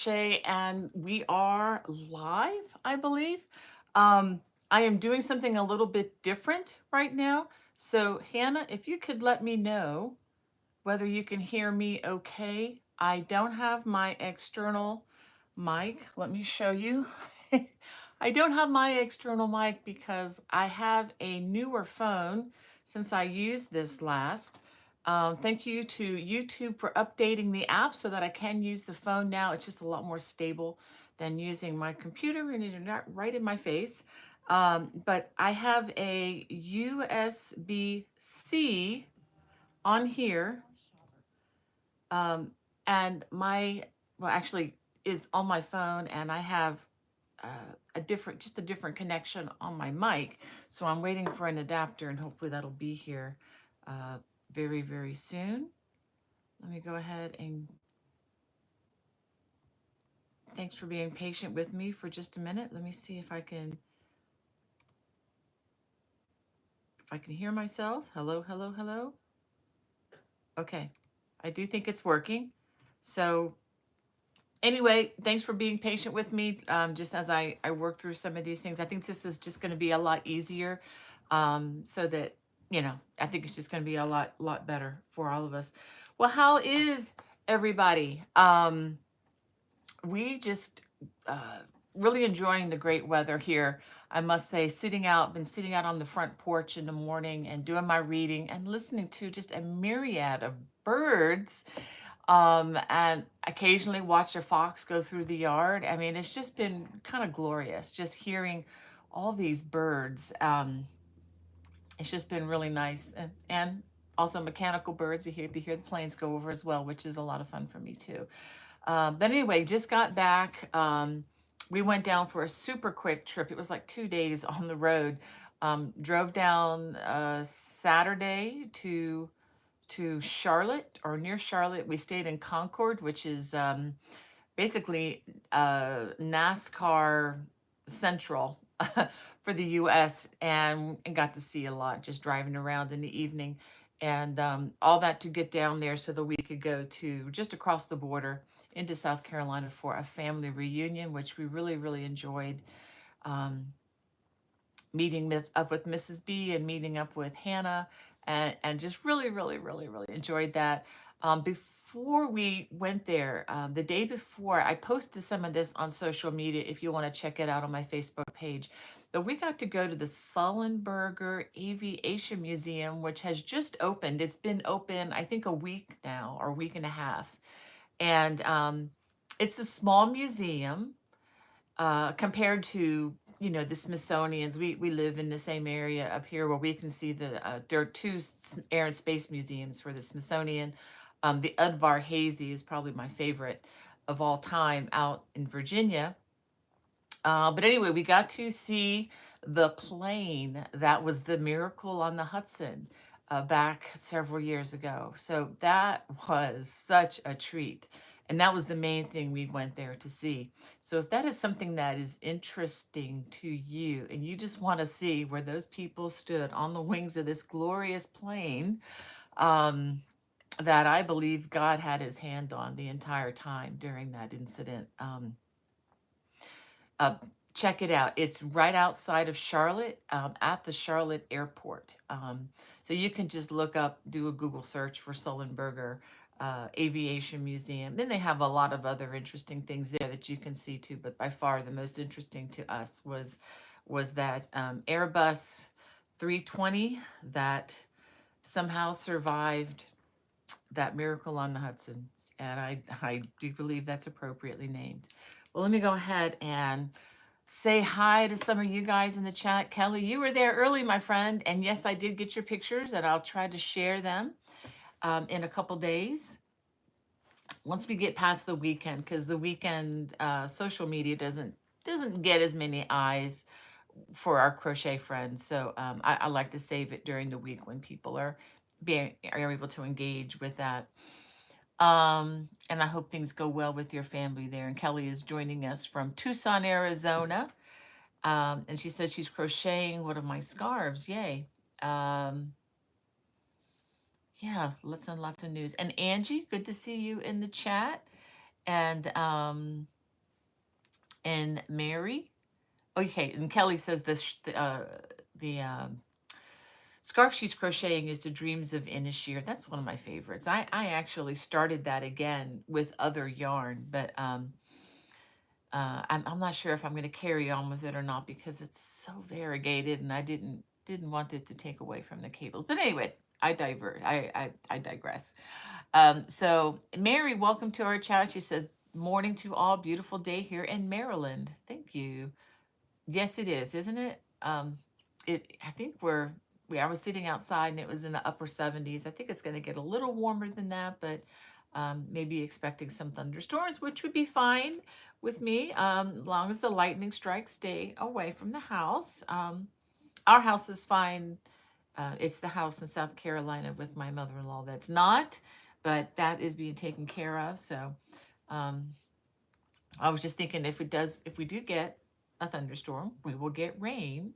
Crochet, and we are live, I believe. Um, I am doing something a little bit different right now. So Hannah, if you could let me know whether you can hear me okay. I don't have my external mic. Let me show you. I don't have my external mic because I have a newer phone since I used this last. Thank you to YouTube for updating the app so that I can use the phone now. It's just a lot more stable than using my computer and it's not right in my face. But I have a USB-C on here, um, and well, actually is on my phone, and I have just a different connection on my mic. So I'm waiting for an adapter, and hopefully that'll be here uh, very, very soon. Let me go ahead and thanks for being patient with me for just a minute. Let me see if I can hear myself. Hello, hello, hello. Okay, I do think it's working. So anyway, thanks for being patient with me, just as I work through some of these things. I think this is just going to be a lot easier, so that, I think it's just going to be a lot better for all of us. Well, how is everybody? We just really enjoying the great weather here. I must say, been sitting out on the front porch in the morning and doing my reading and listening to just a myriad of birds, and occasionally watch a fox go through the yard. I mean, it's just been kind of glorious just hearing all these birds. It's just been really nice. And also mechanical birds to hear the planes go over as well, which is a lot of fun for me too. But anyway, just got back. We went down for a super quick trip. It was like 2 days on the road. Drove down Saturday to Charlotte, or near Charlotte. We stayed in Concord, which is basically NASCAR Central for the US, and got to see a lot just driving around in the evening, and all that to get down there so that we could go to just across the border into South Carolina for a family reunion, which we really, really enjoyed. Um, up with Mrs. B and meeting up with Hannah, and just really, really, really, really enjoyed that. Before we went there, the day before, I posted some of this on social media if you want to check it out on my Facebook page. But we got to go to the Sullenberger Aviation Museum, which has just opened. It's been open, I think, a week now, or a week and a half. And it's a small museum compared to, the Smithsonian's. We live in the same area up here where we can see there are two air and space museums for the Smithsonian. The Udvar Hazy is probably my favorite of all time out in Virginia. But anyway, we got to see the plane that was the Miracle on the Hudson back several years ago. So that was such a treat. And that was the main thing we went there to see. So if that is something that is interesting to you and you just want to see where those people stood on the wings of this glorious plane, that I believe God had his hand on the entire time during that incident. Uh, Check it out. It's right outside of Charlotte, at the Charlotte airport. So you can just do a Google search for Sullenberger Aviation Museum. Then they have a lot of other interesting things there that you can see too. But by far the most interesting to us was that Airbus 320 that somehow survived that Miracle on the Hudson. And I do believe that's appropriately named. Well, let me go ahead and say hi to some of you guys in the chat. Kelly, you were there early, my friend. And yes, I did get your pictures, and I'll try to share them in a couple days once we get past the weekend, because the weekend social media doesn't get as many eyes for our crochet friends. So I like to save it during the week when people are able to engage with that. And I hope things go well with your family there. And Kelly is joining us from Tucson, Arizona. And she says she's crocheting one of my scarves. Yay. Yeah, lots and lots of news. And Angie, good to see you in the chat. And Mary. Okay, and Kelly says this the scarf she's crocheting is the Dreams of Inishir. That's one of my favorites. I actually started that again with other yarn, but I'm not sure if I'm going to carry on with it or not because it's so variegated, and I didn't want it to take away from the cables. But anyway, I divert. I digress. So Mary, welcome to our chat. She says, "Morning to all. Beautiful day here in Maryland." Thank you. Yes, it is, isn't it? I think I was sitting outside and it was in the upper 70s. I think it's going to get a little warmer than that, but maybe expecting some thunderstorms, which would be fine with me, as long as the lightning strikes stay away from the house. Our house is fine. It's the house in South Carolina with my mother-in-law that's not, but that is being taken care of. So um, I was just thinking if we do get a thunderstorm, we will get rain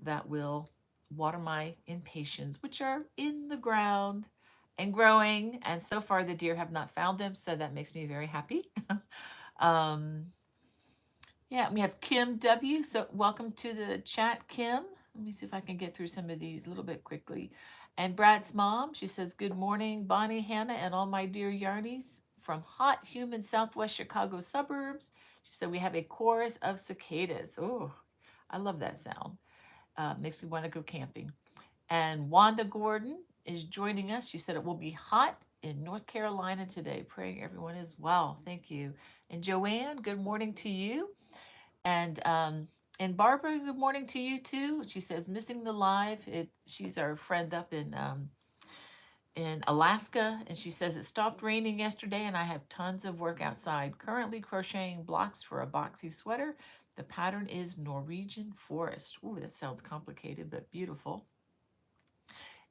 that will water my impatiens, which are in the ground and growing. And so far, the deer have not found them, so that makes me very happy. um, yeah, we have Kim W. So welcome to the chat, Kim. Let me see if I can get through some of these a little bit quickly. And Brad's mom, she says, "Good morning, Bonnie, Hannah, and all my dear yarnies from hot, humid Southwest Chicago suburbs." She said, "We have a chorus of cicadas." Oh, I love that sound. Makes me want to go camping. And Wanda Gordon is joining us. She said it will be hot in North Carolina today. Praying everyone is well. Thank you. And Joanne, good morning to you. And Barbara, good morning to you too. She says, "Missing the live." She's our friend up in Alaska, and she says it stopped raining yesterday, and I have tons of work outside. Currently crocheting blocks for a boxy sweater. The pattern is Norwegian Forest. Ooh, that sounds complicated but beautiful.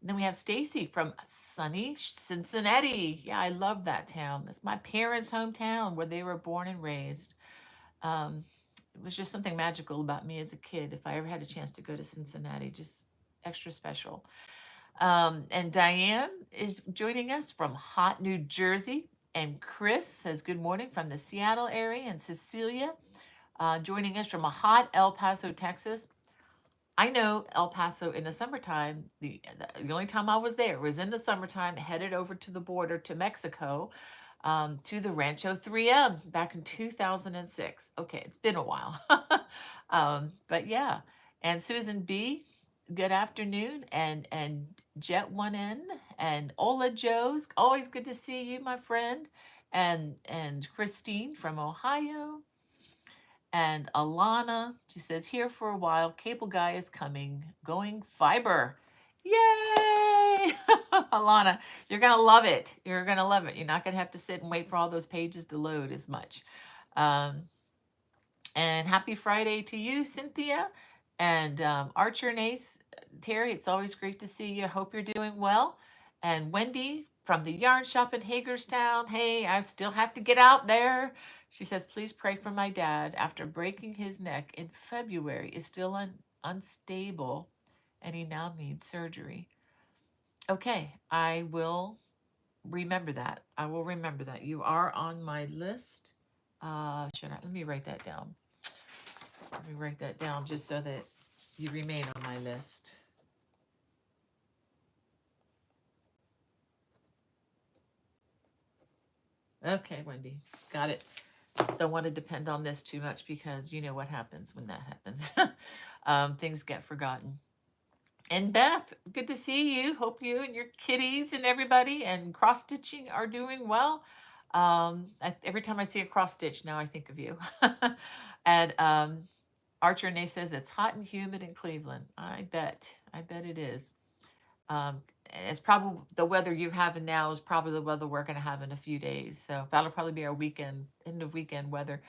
And then we have Stacy from sunny Cincinnati. Yeah, I love that town. That's my parents' hometown where they were born and raised. Um, it was just something magical about me as a kid. If I ever had a chance to go to Cincinnati, just extra special. And Diane is joining us from hot New Jersey. And Chris says good morning from the Seattle area. And Cecilia joining us from a hot El Paso, Texas. I know El Paso in the summertime. The only time I was there was in the summertime, headed over to the border to Mexico, to the Rancho 3M back in 2006. Okay, it's been a while. But yeah. And Susan B, good afternoon. And Jet 1N and Ola Joe's, always good to see you, my friend. And Christine from Ohio. And Alana, she says, "Here for a while. Cable guy is coming. Going fiber." Yay! Alana, you're going to love it. You're going to love it. You're not going to have to sit and wait for all those pages to load as much. Um, and happy Friday to you, Cynthia. And Archer and Ace, Terry, it's always great to see you. Hope you're doing well. And Wendy from the yarn shop in Hagerstown. Hey, I still have to get out there. She says, "Please pray for my dad. After breaking his neck in February, is still unstable, and he now needs surgery." Okay, I will remember that. I will remember that. You are on my list. Should I? Let me write that down. Let me write that down just so that you remain on my list. Okay, Wendy, got it. Don't want to depend on this too much because you know what happens when that happens. Things get forgotten. And Beth, good to see you. Hope you and your kitties and everybody and cross stitching are doing well. Every time I see a cross stitch, now I think of you. And Archer Nay says it's hot and humid in Cleveland. I bet it is. It's probably the weather you're having now is probably the weather we're going to have in a few days. So that'll probably be our weekend, end of weekend weather.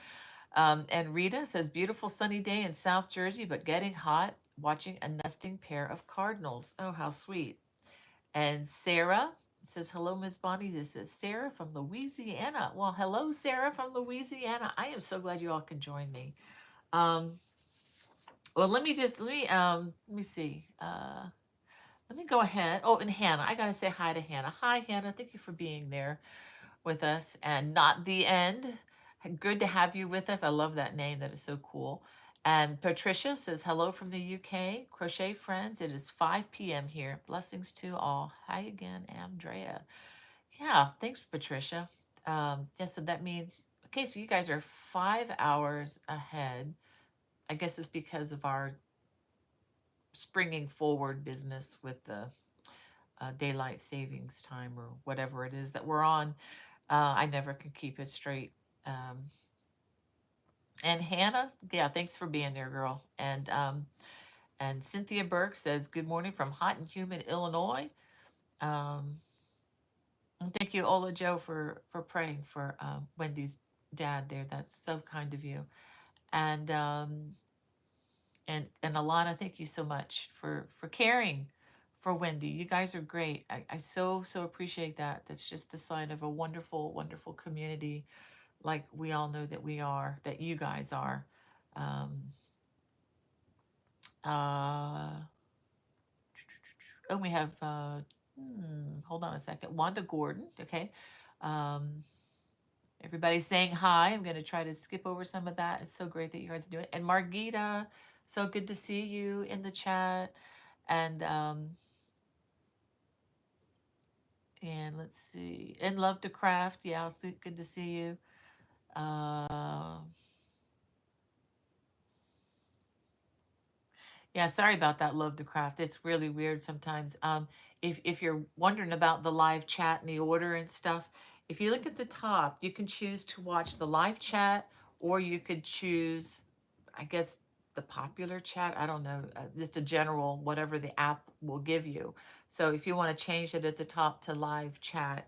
And Rita says, "Beautiful sunny day in South Jersey, but getting hot, watching a nesting pair of cardinals." Oh, how sweet. And Sarah says, "Hello, Miss Bonnie. This is Sarah from Louisiana." Well, hello, Sarah from Louisiana. I am so glad you all can join me. Well, let me see. Let me go ahead. Oh, and Hannah, I gotta say hi to Hannah. Hi, Hannah. Thank you for being there with us. And Not the End. Good to have you with us. I love that name. That is so cool. And Patricia says, hello from the UK. Crochet friends, it is 5 p.m. here. Blessings to all. Hi again, Andrea. Yeah, thanks, Patricia. Yes, so that means, okay, so you guys are 5 hours ahead. I guess it's because of our springing forward business with the daylight savings time or whatever it is that we're on. I never can keep it straight. Um, and Hannah, yeah, thanks for being there, girl. And Cynthia Burke says, good morning from hot and humid Illinois. Um, and thank you, Ola Joe, for praying for Wendy's dad there. That's so kind of you. And and Alana, thank you so much for caring for Wendy. You guys are great. I so appreciate that. That's just a sign of a wonderful, wonderful community, like we all know that we are, that you guys are. Um, uh, and we have hold on a second, Wanda Gordon. Okay. Um, Everybody's saying hi. I'm going to try to skip over some of that. It's so great that you guys do it. And Margita, so good to see you in the chat. And let's see. And Love to Craft. Yeah, good to see you. Uh, Yeah, sorry about that, Love to Craft. It's really weird sometimes. If you're wondering about the live chat and the order and stuff, if you look at the top, you can choose to watch the live chat, or you could choose, I guess, the popular chat. I don't know, just a general, whatever the app will give you. So if you want to change it at the top to live chat,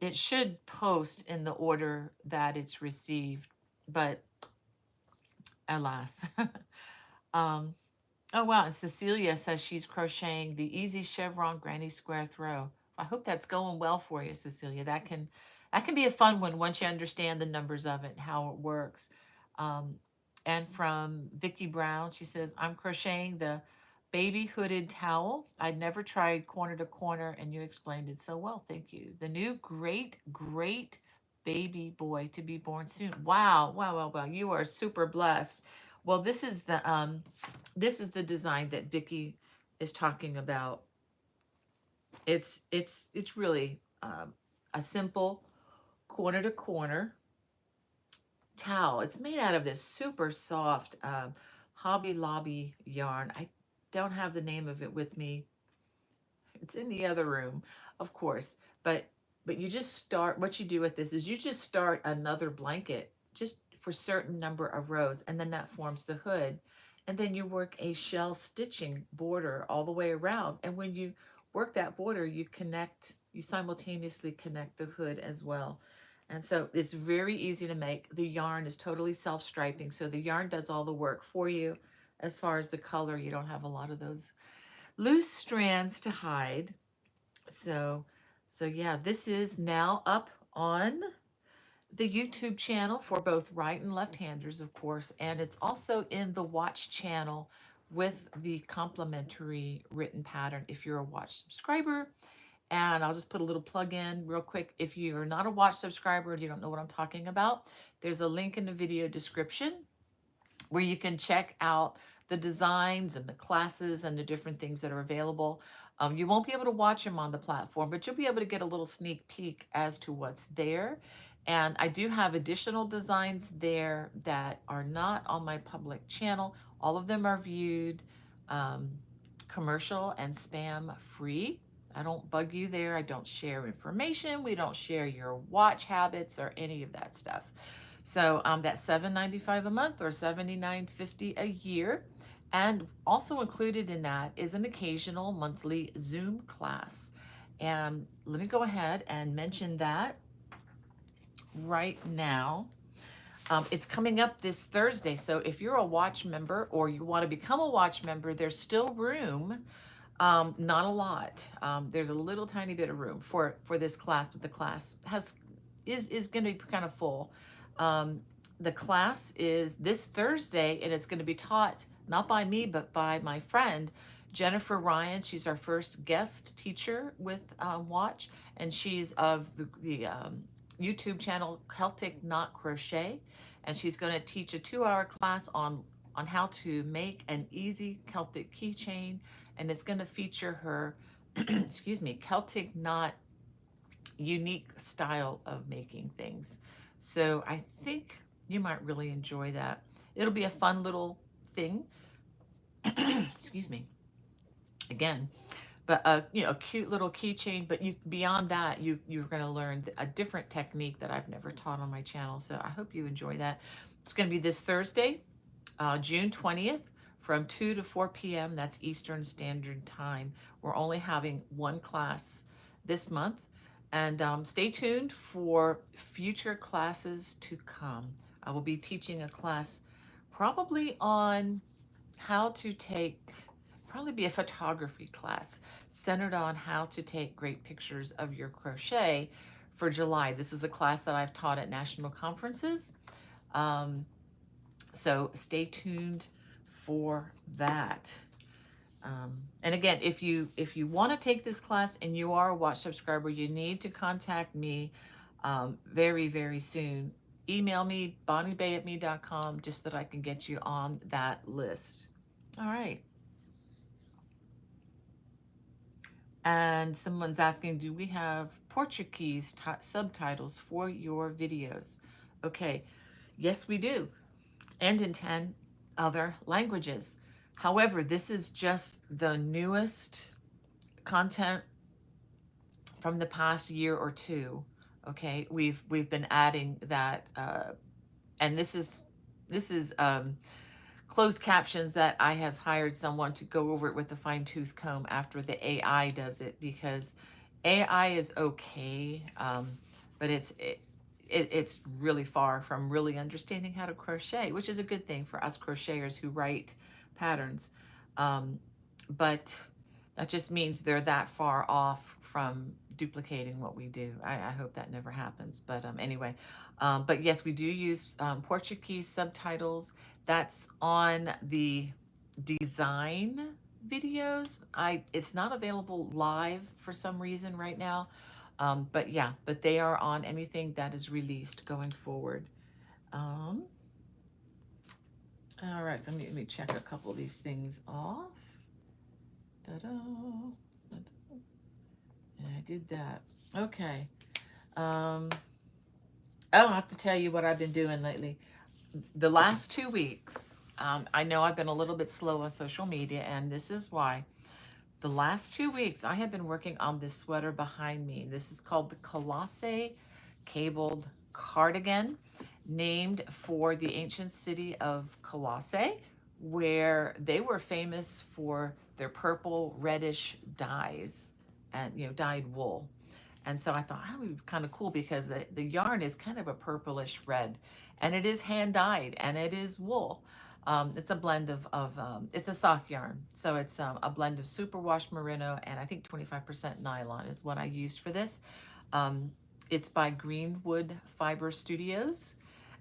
it should post in the order that it's received, but alas. um, Oh wow, and Cecilia says she's crocheting the easy chevron granny square throw. I hope that's going well for you, Cecilia. That can be a fun one once you understand the numbers of it and how it works. Um, and from Vicky Brown, she says, I'm crocheting the baby hooded towel. I'd never tried corner to corner, and you explained it so well. Thank you. The new great baby boy to be born soon. Wow. You are super blessed. Well, this is the design that Vicky is talking about. It's really a simple corner to corner towel. It's made out of this super soft Hobby Lobby yarn. I don't have the name of it with me. It's in the other room, of course. But you just start, what you do with this is you just start another blanket just for certain number of rows, and then that forms the hood. And then you work a shell stitching border all the way around. And when you work that border, you simultaneously connect the hood as well. And so it's very easy to make. The yarn is totally self-striping, so the yarn does all the work for you. As far as the color, you don't have a lot of those loose strands to hide. So, so yeah, this is now up on the YouTube channel for both right and left-handers, of course, and it's also in the watch channel with the complimentary written pattern if you're a watch subscriber. And I'll just put a little plug in real quick. If you're not a watch subscriber and you don't know what I'm talking about, there's a link in the video description where you can check out the designs and the classes and the different things that are available. You won't be able to watch them on the platform, but you'll be able to get a little sneak peek as to what's there. And I do have additional designs there that are not on my public channel. All of them are viewed um, commercial and spam free. I don't bug you there. I don't share information. We don't share your watch habits or any of that stuff. So that's $7.95 a month or $79.50 a year. And also included in that is an occasional monthly Zoom class. And let me go ahead and mention that right now. It's coming up this Thursday. So if you're a watch member or you want to become a watch member, there's still room. Not a lot. There's a little tiny bit of room for this class, but the class is going to be kind of full. The class is this Thursday, and it's going to be taught not by me, but by my friend, Jennifer Ryan. She's our first guest teacher with Watch, and she's of the YouTube channel, Celtic Knot Crochet, and she's going to teach a 2-hour class on how to make an easy Celtic keychain, and it's going to feature her, excuse me, Celtic knot unique style of making things. So I think you might really enjoy that. It'll be a fun little thing. Excuse me. Again, but a cute little keychain. But beyond that, you're going to learn a different technique that I've never taught on my channel. So I hope you enjoy that. It's going to be this Thursday, June 20th, from 2 to 4 p.m. That's Eastern Standard Time. We're only having one class this month. And stay tuned for future classes to come. I will be teaching a class probably on how to take, probably be a photography class centered on how to take great pictures of your crochet for July. This is a class that I've taught at national conferences. So stay tuned for that. And again, if you want to take this class and you are a watch subscriber, you need to contact me very, very soon. Email me, BonnieBay@me.com, just so that I can get you on that list. All right. And someone's asking, do we have Portuguese subtitles for your videos? Okay. Yes, we do. And in 10 other languages. However, this is just the newest content from the past year or two. Okay, we've been adding that, and this is closed captions that I have hired someone to go over it with a fine-tooth comb after the AI does it, because AI is okay, but it's really far from really understanding how to crochet, which is a good thing for us crocheters who write patterns. But that just means they're that far off from duplicating what we do. I hope that never happens. But anyway, but yes, we do use Portuguese subtitles. That's on the design videos. It's not available live for some reason right now. But yeah, but they are on anything that is released going forward. All right, so let me check a couple of these things off. Da-da, da-da. And I did that. Okay. Oh, I have to tell you what I've been doing lately. The last 2 weeks, I know I've been a little bit slow on social media, and this is why. The last 2 weeks, I have been working on this sweater behind me. This is called the Colossae Cabled Cardigan, named for the ancient city of Colossae, where they were famous for their purple reddish dyes and dyed wool. And so I thought that would be kind of cool, because the yarn is kind of a purplish red, and it is hand dyed, and it is wool. It's a blend of it's a sock yarn. So it's a blend of superwash merino and I think 25% nylon is what I used for this. It's by Greenwood Fiber Studios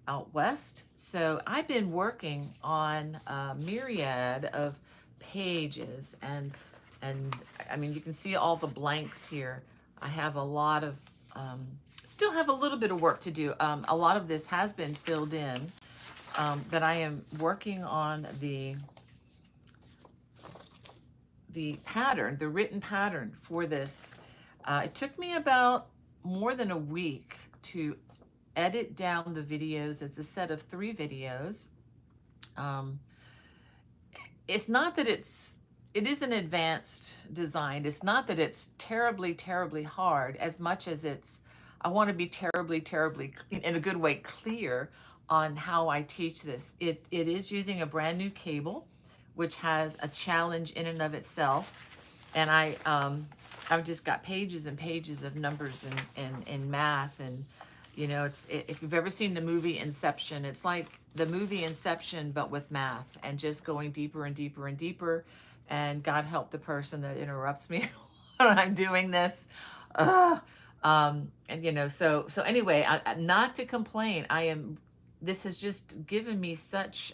out west. So I've been working on a myriad of pages, and I mean, you can see all the blanks here. I have a lot of, still have a little bit of work to do. A lot of this has been filled in, but I am working on the pattern, the written pattern for this. It took me about more than a week to edit down the videos. It's a set of 3 videos. It's not that it is an advanced design. It's not that it's terribly, terribly hard, as much as I want to be terribly, terribly, in a good way, clear on how I teach this. It is using a brand new cable, which has a challenge in and of itself. And I've just got pages and pages of numbers and math, and if you've ever seen the movie Inception, it's like the movie Inception, but with math, and just going deeper and deeper and deeper. And God help the person that interrupts me when I'm doing this. And so anyway, not to complain. This has just given me such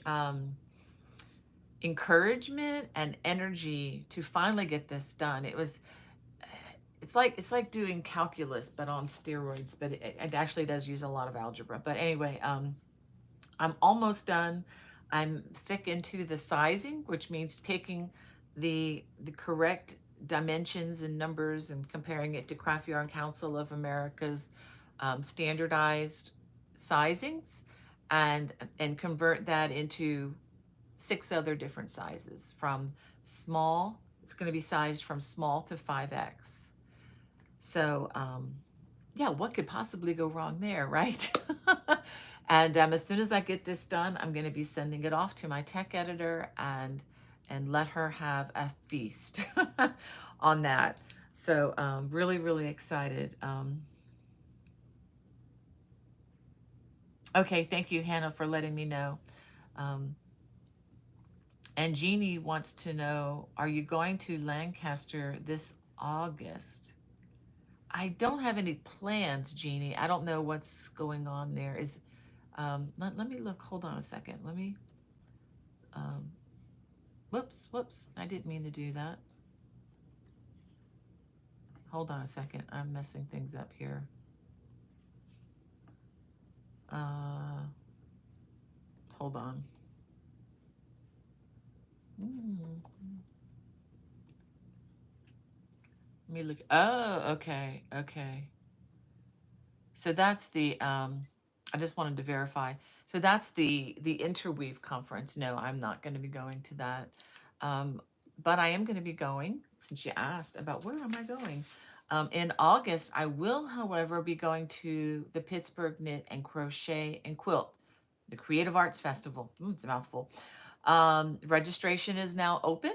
encouragement and energy to finally get this done. it's like doing calculus but on steroids, but it actually does use a lot of algebra. But anyway, I'm almost done. I'm thick into the sizing, which means taking the correct dimensions and numbers and comparing it to Craft Yarn Council of America's standardized sizings, and convert that into 6 other different sizes from small. It's going to be sized from small to 5X. So yeah, what could possibly go wrong there, right? And as soon as I get this done, I'm going to be sending it off to my tech editor and let her have a feast on that. So really, really excited. Okay, thank you, Hannah, for letting me know. Um, and Jeannie wants to know, are you going to Lancaster this August? I don't have any plans, Jeannie. I don't know what's going on there. Let me look. Hold on a second. Let me, um, whoops. I didn't mean to do that. Hold on a second. I'm messing things up here. Hold on. Let me look. Oh, okay. So that's I just wanted to verify. So that's the Interweave conference. No, I'm not going to be going to that. But I am going to be going, since you asked about where am I going. In August, I will, however, be going to the Pittsburgh Knit and Crochet and Quilt, the Creative Arts Festival. It's a mouthful. Registration is now open.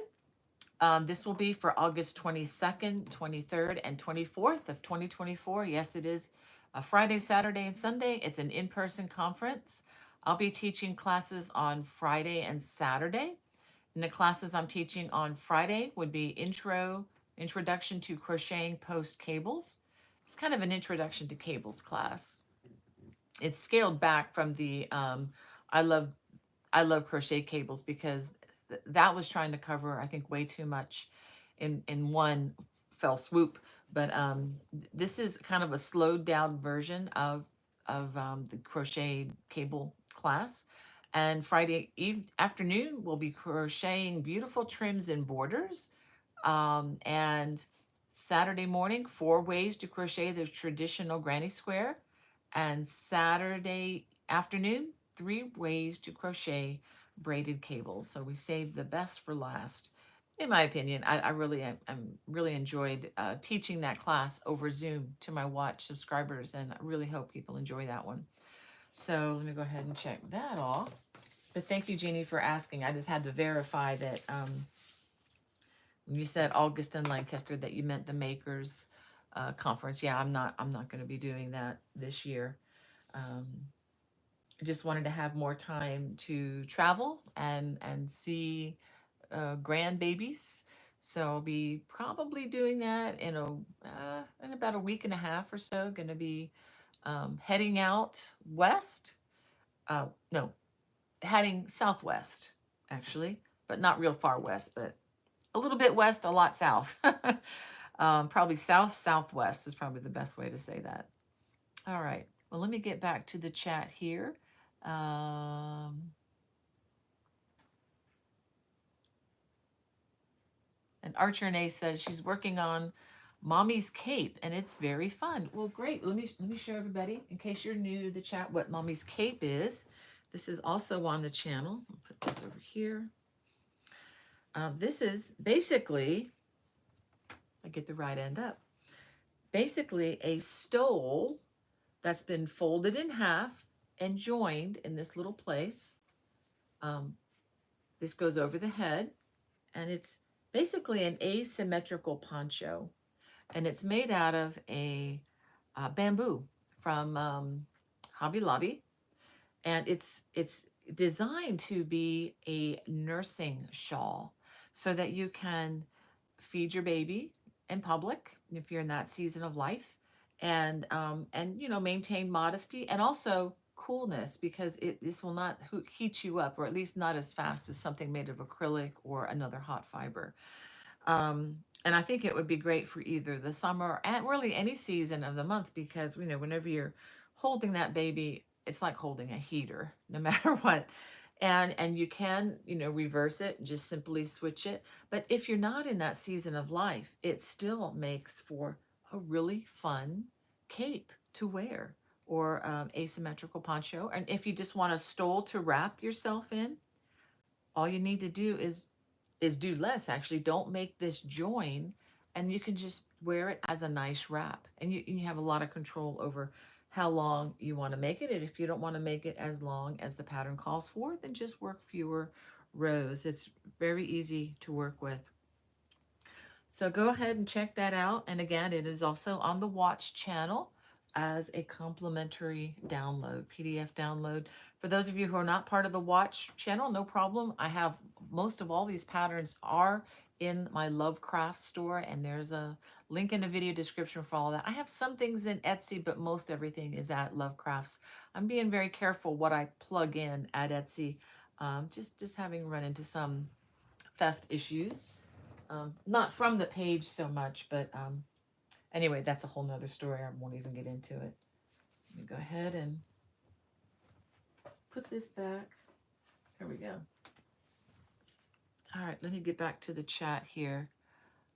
This will be for August 22nd, 23rd, and 24th of 2024. Yes, it is a Friday, Saturday, and Sunday. It's an in-person conference. I'll be teaching classes on Friday and Saturday. And the classes I'm teaching on Friday would be Introduction to Crocheting Post Cables. It's kind of an introduction to cables class. It's scaled back from the I love crochet cables, because that was trying to cover, I think, way too much in one fell swoop. But this is kind of a slowed down version of the crochet cable class. And Friday afternoon, we'll be crocheting beautiful trims and borders. And Saturday morning, 4 ways to crochet the traditional granny square. And Saturday afternoon, 3 ways to crochet braided cables. So we saved the best for last. In my opinion, I really I'm really enjoyed teaching that class over Zoom to my Watch subscribers, and I really hope people enjoy that one. So let me go ahead and check that off. But thank you, Jeannie, for asking. I just had to verify that when you said August in Lancaster, that you meant the Makers conference. Yeah, I'm not going to be doing that this year. I just wanted to have more time to travel and see grandbabies. So I'll be probably doing that in about a week and a half or so. Going to be heading out west. No, heading southwest, actually, but not real far west, but a little bit west, a lot south. Probably southwest is probably the best way to say that. All right. Well, let me get back to the chat here. And Archer Renee says she's working on Mommy's Cape, and it's very fun. Well, great. Let me show everybody, in case you're new to the chat, what Mommy's Cape is. This is also on the channel. I'll put this over here. This is basically, I get the right end up, basically a stole that's been folded in half and joined in this little place. This goes over the head, and it's basically an asymmetrical poncho, and it's made out of a bamboo from Hobby Lobby, and it's designed to be a nursing shawl, so that you can feed your baby in public if you're in that season of life, and maintain modesty and also coolness, because this will not heat you up, or at least not as fast as something made of acrylic or another hot fiber. And I think it would be great for either the summer and really any season of the month because, you know, whenever you're holding that baby, it's like holding a heater, no matter what. And you can, you know, reverse it and just simply switch it. But if you're not in that season of life, it still makes for a really fun cape to wear or asymmetrical poncho. And if you just want a stole to wrap yourself in, all you need to do is do less actually. Don't make this join, and you can just wear it as a nice wrap, and you have a lot of control over how long you want to make it. And if you don't want to make it as long as the pattern calls for, then just work fewer rows. It's very easy to work with. So go ahead and check that out. And again, it is also on the Watch channel as a complimentary download, PDF download. For those of you who are not part of the Watch channel, no problem. I have most of all these patterns are in my Lovecraft store, and there's a link in the video description for all of that. I have some things in Etsy, but most everything is at Lovecrafts. I'm being very careful what I plug in at Etsy, just having run into some theft issues. Not from the page so much, but anyway, that's a whole nother story. I won't even get into it. Let me go ahead and put this back. There we go. All right, let me get back to the chat here.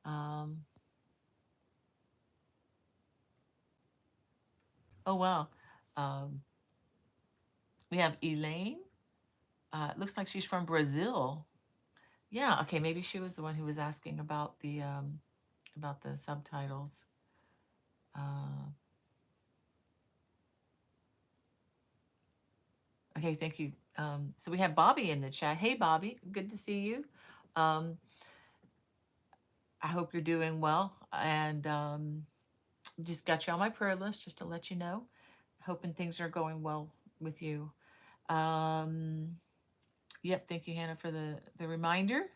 Oh, wow. We have Elaine. It looks like she's from Brazil. Yeah, okay, maybe she was the one who was asking about the subtitles. Okay, thank you. So we have Bobby in the chat. Hey, Bobby, good to see you. I hope you're doing well, and just got you on my prayer list just to let you know. Hoping things are going well with you. Yep, thank you, Hannah, for the reminder.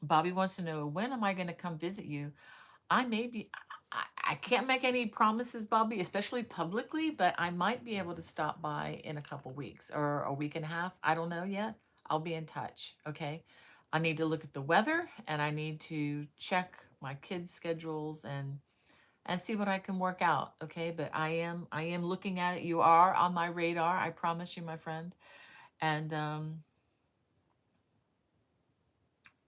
Bobby wants to know, when am I going to come visit you? I may be, I can't make any promises, Bobby, especially publicly, but I might be able to stop by in a couple weeks or a week and a half. I don't know yet. I'll be in touch. Okay. I need to look at the weather, and I need to check my kids' schedules and see what I can work out. Okay. But I am looking at it. You are on my radar. I promise you, my friend. And,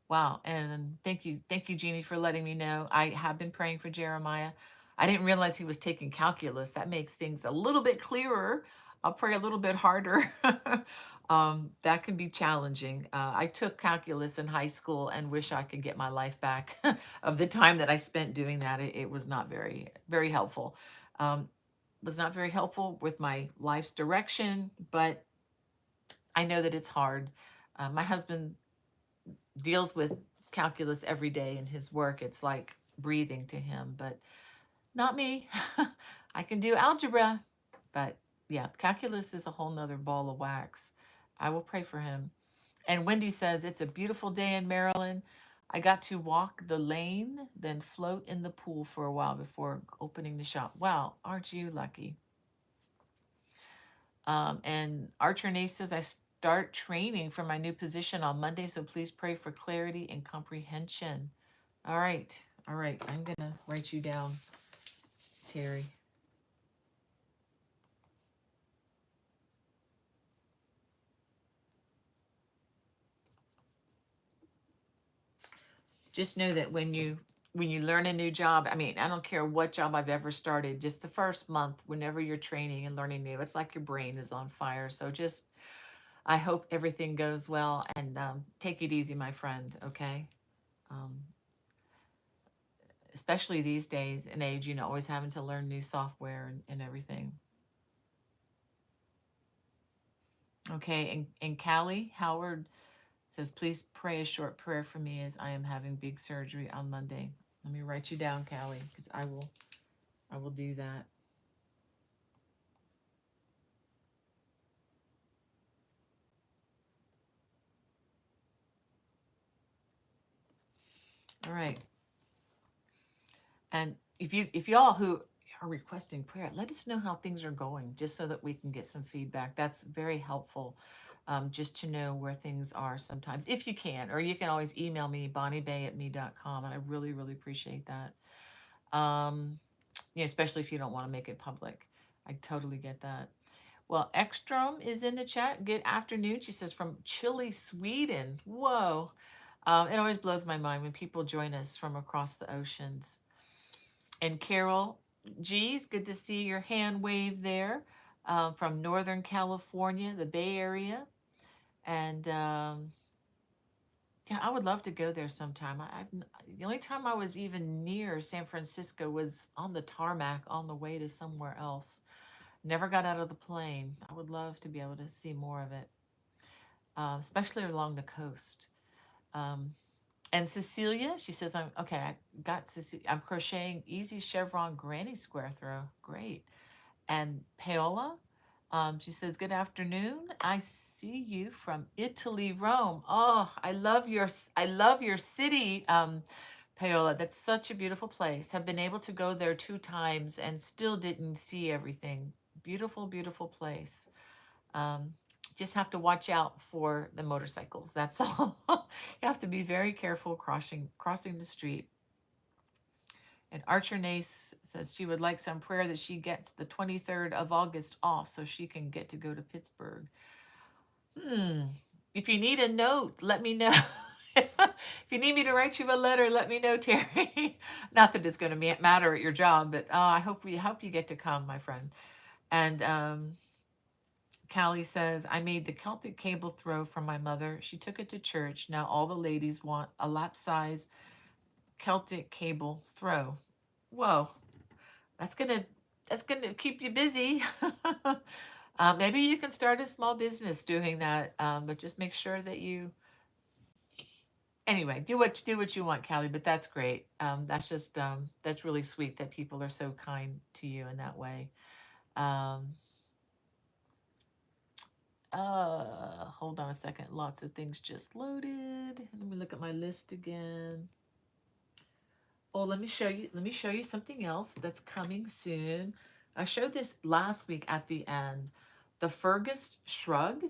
wow. And thank you, Jeannie, for letting me know. I have been praying for Jeremiah. I didn't realize he was taking calculus. That makes things a little bit clearer. I'll pray a little bit harder. That can be challenging. I took calculus in high school and wish I could get my life back of the time that I spent doing that. It was not very, very helpful. Was not very helpful with my life's direction, but I know that it's hard. My husband deals with calculus every day in his work. It's like breathing to him, but not me. I can do algebra, but yeah, calculus is a whole nother ball of wax. I will pray for him. And Wendy says, it's a beautiful day in Maryland. I got to walk the lane, then float in the pool for a while before opening the shop. Wow, aren't you lucky? And Archer Nate says, I start training for my new position on Monday, so please pray for clarity and comprehension. All right. All right. I'm going to write you down, Terry. Just know that when you learn a new job, I mean, I don't care what job I've ever started, just the first month, whenever you're training and learning new, it's like your brain is on fire. So just, I hope everything goes well, and take it easy, my friend. Okay. Especially these days and age, you know, always having to learn new software and everything. Okay, and Callie Howard says, please pray a short prayer for me as I am having big surgery on Monday. Let me write you down, Callie, because I will do that. All right. And if y'all who are requesting prayer, let us know how things are going, just so that we can get some feedback. That's very helpful just to know where things are sometimes, if you can. Or you can always email me, BonnieBay@me.com, and I really, really appreciate that. Um, especially if you don't want to make it public. I totally get that. Well, Ekstrom is in the chat. Good afternoon. She says from Chile, Sweden. Whoa. It always blows my mind when people join us from across the oceans. And Carol, geez, good to see your hand wave there, from Northern California, the Bay Area. And yeah, I would love to go there sometime. The only time I was even near San Francisco was on the tarmac on the way to somewhere else. Never got out of the plane. I would love to be able to see more of it, especially along the coast. Um, and Cecilia, she says, I'm okay. I got Cecilia. I'm crocheting easy chevron granny square throw. Great. And Paola, she says, good afternoon. I see you from Italy, Rome. Oh, I love your city, Paola. That's such a beautiful place. Have been able to go there 2 times and still didn't see everything. Beautiful, beautiful place. Um, just have to watch out for the motorcycles. That's all. You have to be very careful crossing the street. And Archer Nace says she would like some prayer that she gets the 23rd of August off so she can get to go to Pittsburgh. If you need a note, let me know. If you need me to write you a letter, let me know, Terry. Not that it's going to matter at your job, but I hope you get to come, my friend. And Callie says, I made the Celtic cable throw from my mother. She took it to church. Now all the ladies want a lap size Celtic cable throw. Whoa, that's gonna keep you busy. Maybe you can start a small business doing that, but just make sure that you. Anyway, do what you want, Callie. But that's great. That's really sweet that people are so kind to you in that way. Um, Hold on a second. Lots of things just loaded. Let me look at my list again. Oh, let me show you. Let me show you something else that's coming soon. I showed this last week at the end. The Fergus Shrug.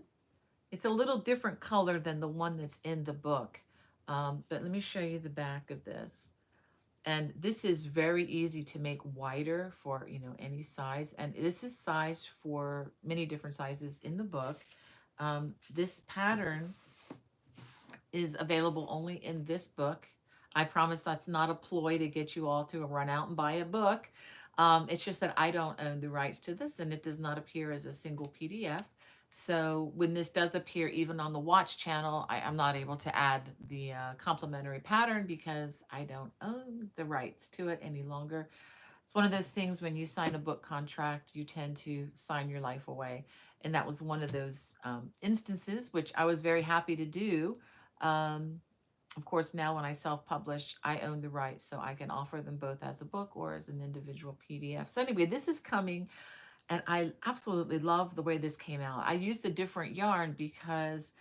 It's a little different color than the one that's in the book. But let me show you the back of this. And this is very easy to make wider for, any size. And this is sized for many different sizes in the book. This pattern is available only in this book. I promise that's not a ploy to get you all to run out and buy a book. It's just that I don't own the rights to this and it does not appear as a single PDF. So when this does appear even on the Watch channel, I'm not able to add the complementary pattern because I don't own the rights to it any longer. It's one of those things when you sign a book contract, you tend to sign your life away. And that was one of those instances, which I was very happy to do. Of course, now when I self-publish, I own the rights, so I can offer them both as a book or as an individual PDF. So anyway, this is coming, and I absolutely love the way this came out. I used a different yarn because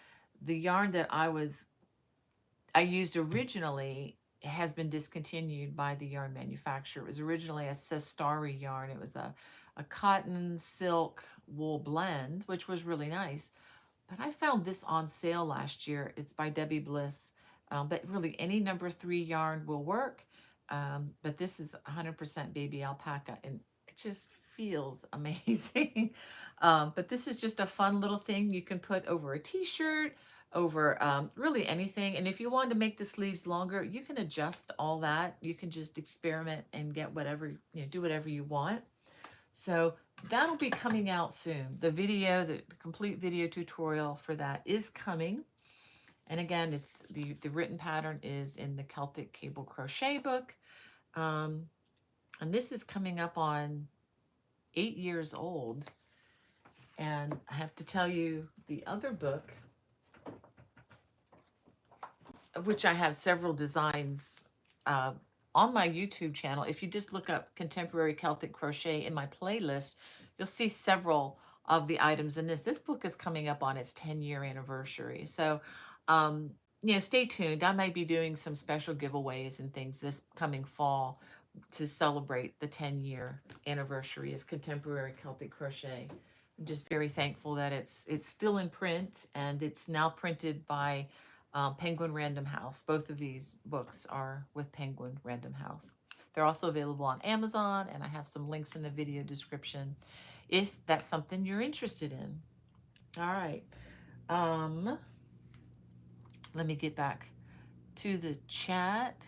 the yarn that I used originally has been discontinued by the yarn manufacturer. It was originally a Sestari yarn. It was a cotton, silk, wool blend, which was really nice. But I found this on sale last year. It's by Debbie Bliss. But really, any number 3 yarn will work. But this is 100% baby alpaca, and it just feels amazing. But this is just a fun little thing you can put over a t-shirt, over really anything. And if you want to make the sleeves longer, you can adjust all that. You can just experiment and get whatever, do whatever you want. So that'll be coming out soon. The complete video tutorial for that is coming. And again, it's the written pattern is in the Celtic Cable Crochet book. And this is coming up on 8 years old. And I have to tell you the other book, which I have several designs on my YouTube channel. If you just look up Contemporary Celtic Crochet in my playlist, you'll see several of the items in this. This book is coming up on its 10-year anniversary. So, stay tuned. I might be doing some special giveaways and things this coming fall to celebrate the 10-year anniversary of Contemporary Celtic Crochet. I'm just very thankful that it's still in print, and it's now printed by Penguin Random House. Both of these books are with Penguin Random House. They're also available on Amazon, and I have some links in the video description if that's something you're interested in. All right. Um, Let me get back to the chat.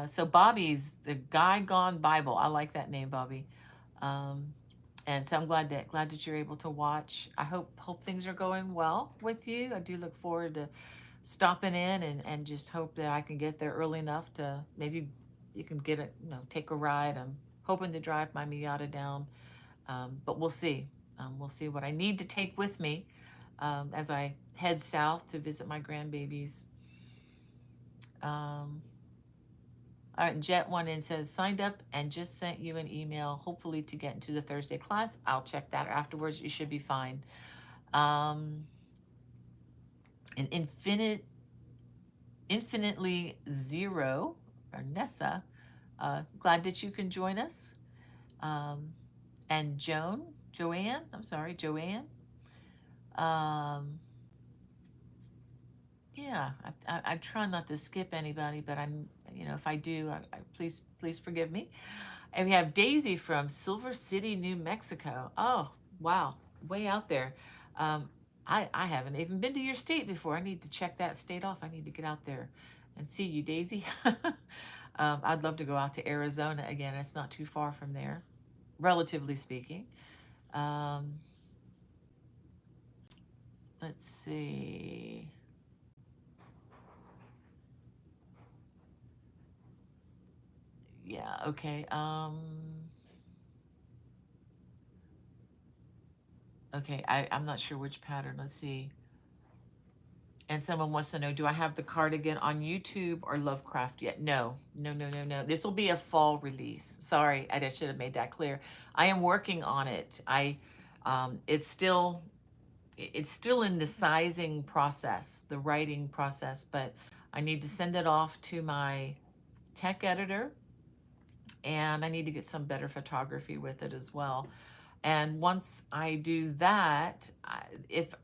So Bobby's the Guy Gone Bible. I like that name, Bobby. Um, and so I'm glad that you're able to watch. I hope things are going well with you. I do look forward to stopping in, and just hope that I can get there early enough to maybe you can get a take a ride. I'm hoping to drive my Miata down, but we'll see. We'll see what I need to take with me as I head south to visit my grandbabies. Um, all right, Jet one in says, signed up and just sent you an email, hopefully to get into the Thursday class. I'll check that afterwards. You should be fine. And infinitely zero, or Nessa, glad that you can join us. And Joanne, I'm sorry, Joanne. Yeah, I try not to skip anybody, but if I do, please forgive me. And we have Daisy from Silver City, New Mexico. Oh, wow, way out there. I haven't even been to your state before. I need to check that state off. I need to get out there and see you, Daisy. I'd love to go out to Arizona again. It's not too far from there, relatively speaking. Let's see. Yeah, okay. Okay, I'm not sure which pattern. Let's see. And someone wants to know, do I have the cardigan on YouTube or Lovecraft yet? No, no, no, no, no. This will be a fall release. Sorry, I should have made that clear. I am working on it. It's still in the sizing process, the writing process, but I need to send it off to my tech editor, and I need to get some better photography with it as well. And once I do that, if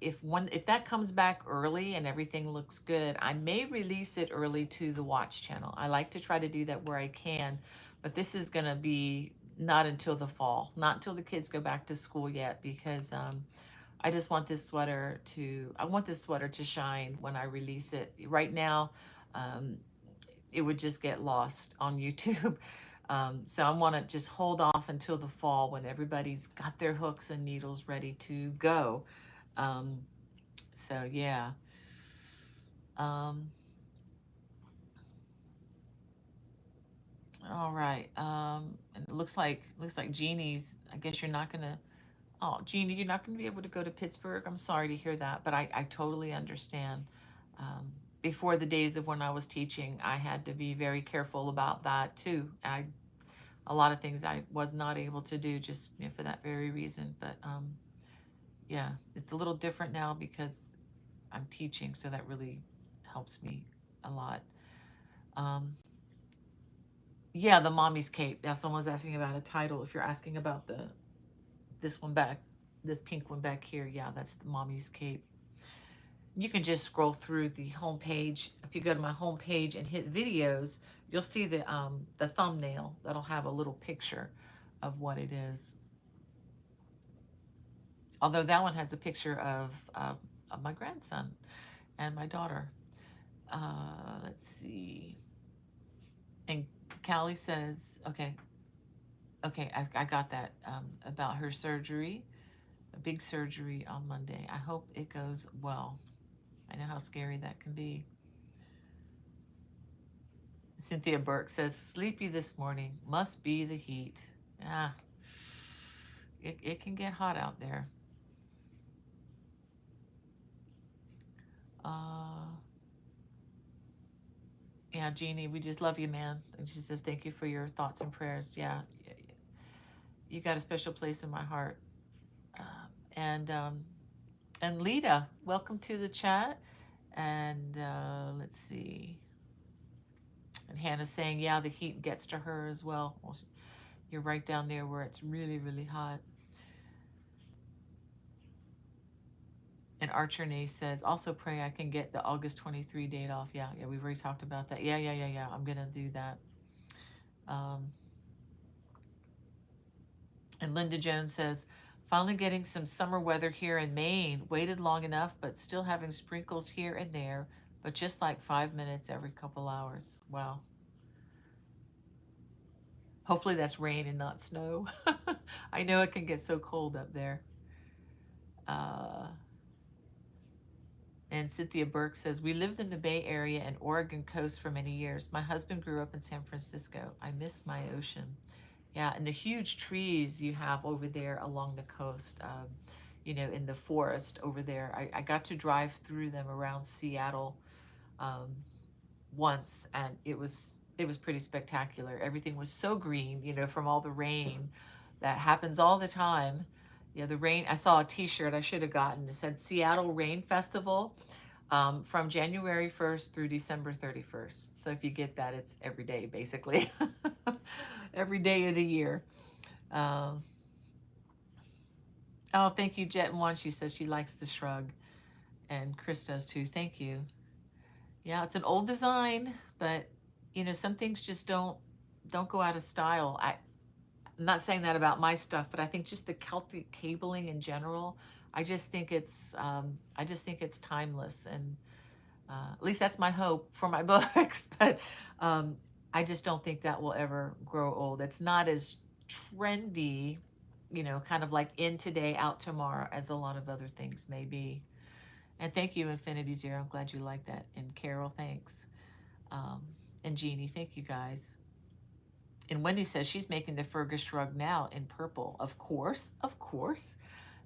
that comes back early and everything looks good, I may release it early to the watch channel. I like to try to do that where I can, but this is going to be not until the fall, not until the kids go back to school yet, because I just want this sweater to shine when I release it. Right now, it would just get lost on YouTube. So I want to just hold off until the fall when everybody's got their hooks and needles ready to go. So yeah. All right. And it looks like Jeannie's. I guess you're not gonna. Oh, Jeannie, you're not gonna be able to go to Pittsburgh. I'm sorry to hear that, but I totally understand. Before the days of when I was teaching, I had to be very careful about that too. A lot of things I was not able to do just for that very reason. But yeah, it's a little different now because I'm teaching, so that really helps me a lot. Yeah, the mommy's cape. Yeah, someone's asking about a title. If you're asking about this one back, this pink one back here, yeah, that's the mommy's cape. You can just scroll through the home page. If you go to my home page and hit videos, you'll see the thumbnail that'll have a little picture of what it is. Although that one has a picture of my grandson and my daughter. Let's see. And Callie says, okay, I got that about her surgery, a big surgery on Monday. I hope it goes well. I know how scary that can be. Cynthia Burke says, sleepy this morning. Must be the heat. Ah, it can get hot out there. Yeah, Jeannie, we just love you, man. And she says, thank you for your thoughts and prayers. Yeah, you got a special place in my heart. And Lita, welcome to the chat. And let's see. And Hannah's saying, yeah, the heat gets to her as well. Well, you're right down there where it's really, really hot. And Archer Nay says, also pray I can get the August 23 date off. Yeah, yeah, we've already talked about that. Yeah. I'm going to do that. Um, and Linda Jones says, finally getting some summer weather here in Maine. Waited long enough, but still having sprinkles here and there, but just like 5 minutes every couple hours. Wow. Hopefully that's rain and not snow. I know it can get so cold up there. Uh, And Cynthia Burke says, we lived in the Bay Area and Oregon coast for many years. My husband grew up in San Francisco. I miss my ocean. Yeah, and the huge trees you have over there along the coast, in the forest over there. I got to drive through them around Seattle um, once, and it was pretty spectacular. Everything was so green, from all the rain that happens all the time. Yeah, the rain. I saw a T-shirt I should have gotten. It said Seattle Rain Festival from January 1st through December 31st. So if you get that, it's every day basically, every day of the year. Um, oh, thank you, Jet One. She says she likes the shrug, and Chris does too. Thank you. Yeah, it's an old design, but some things just don't go out of style. I'm not saying that about my stuff, but I think just the Celtic cabling in general, I just think it's timeless, and at least that's my hope for my books. But um, I just don't think that will ever grow old. It's not as trendy, kind of like in today, out tomorrow, as a lot of other things may be. And thank you, Infinity Zero. I'm glad you like that. And Carol, thanks. Um, and Jeannie, thank you guys. And Wendy says she's making the Fergus rug now in purple. Of course, of course.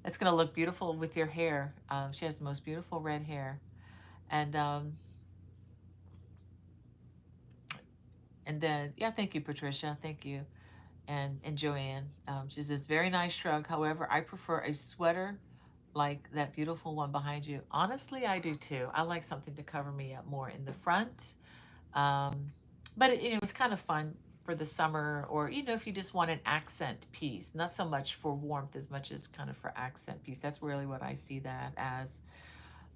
That's going to look beautiful with your hair. She has the most beautiful red hair. And then, yeah, thank you, Patricia. Thank you. And Joanne. She says, very nice shrug. However, I prefer a sweater like that beautiful one behind you. Honestly, I do too. I like something to cover me up more in the front. But it was kind of fun for the summer, or if you just want an accent piece, not so much for warmth as much as kind of for accent piece. That's really what I see that as.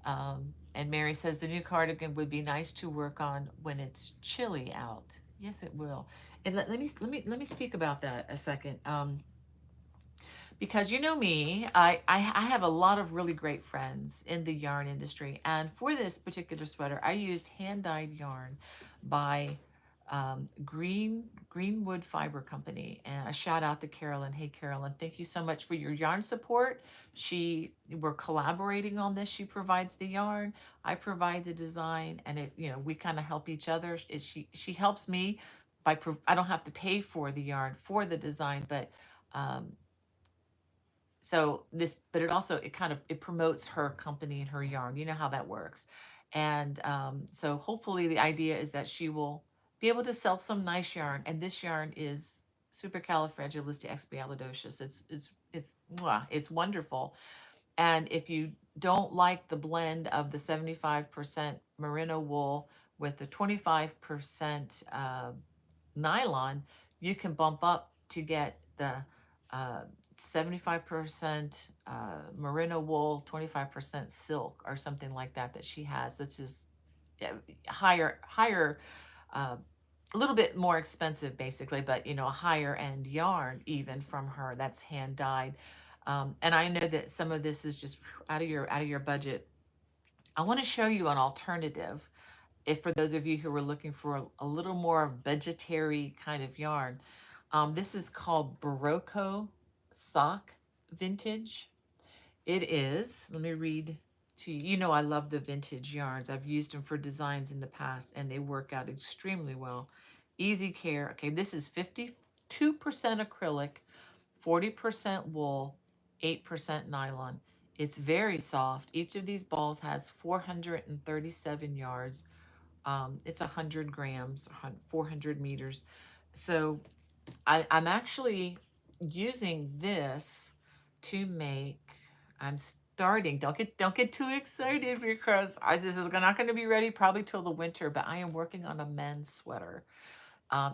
And Mary says the new cardigan would be nice to work on when it's chilly out. Yes, it will. And let me speak about that a second. Because you know me, I have a lot of really great friends in the yarn industry. And for this particular sweater, I used hand-dyed yarn by Greenwood Fiber Company. And a shout out to Carolyn. Hey, Carolyn, thank you so much for your yarn support. We're collaborating on this. She provides the yarn, I provide the design, and we kind of help each other. She helps me by, I don't have to pay for the yarn for the design, but um, but it promotes her company and her yarn. You know how that works. And so hopefully the idea is that she will be able to sell some nice yarn. And this yarn is supercalifragilisticexpialidocious. It's wonderful. And if you don't like the blend of the 75% merino wool with the 25% nylon, you can bump up to get the uh, 75% merino wool, 25% silk, or something like that she has. That's just higher, uh, a little bit more expensive, basically, but a higher end yarn even from her that's hand dyed. And I know that some of this is just out of your budget. I want to show you an alternative if for those of you who are looking for a little more budgetary kind of yarn. This is called Barocco Sock Vintage. It is, let me read to you. You know I love the vintage yarns. I've used them for designs in the past, and they work out extremely well. Easy care. Okay, this is 52% acrylic, 40% wool, 8% nylon. It's very soft. Each of these balls has 437 yards. It's 100 grams, 400 meters. So I'm actually using this to make, I'm starting, don't get too excited, because this is not going to be ready probably till the winter, but I am working on a men's sweater.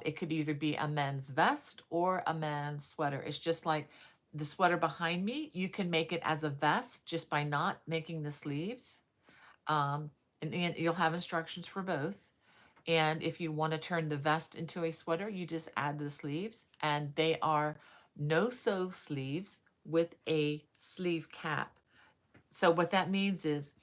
It could either be a men's vest or a men's sweater. It's just like the sweater behind me, you can make it as a vest just by not making the sleeves. Um, and you'll have instructions for both. And if you want to turn the vest into a sweater, you just add the sleeves, and they are no-sew sleeves with a sleeve cap. So what that means is,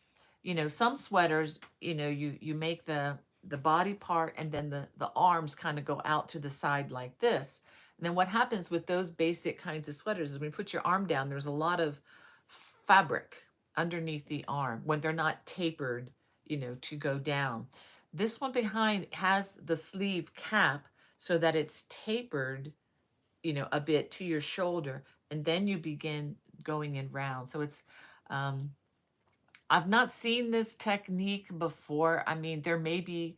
some sweaters, you make the body part, and then the arms kind of go out to the side like this. And then what happens with those basic kinds of sweaters is when you put your arm down, there's a lot of fabric underneath the arm when they're not tapered, to go down. This one behind has the sleeve cap so that it's tapered, a bit to your shoulder, and then you begin going in round. So um, I've not seen this technique before. I mean, there may be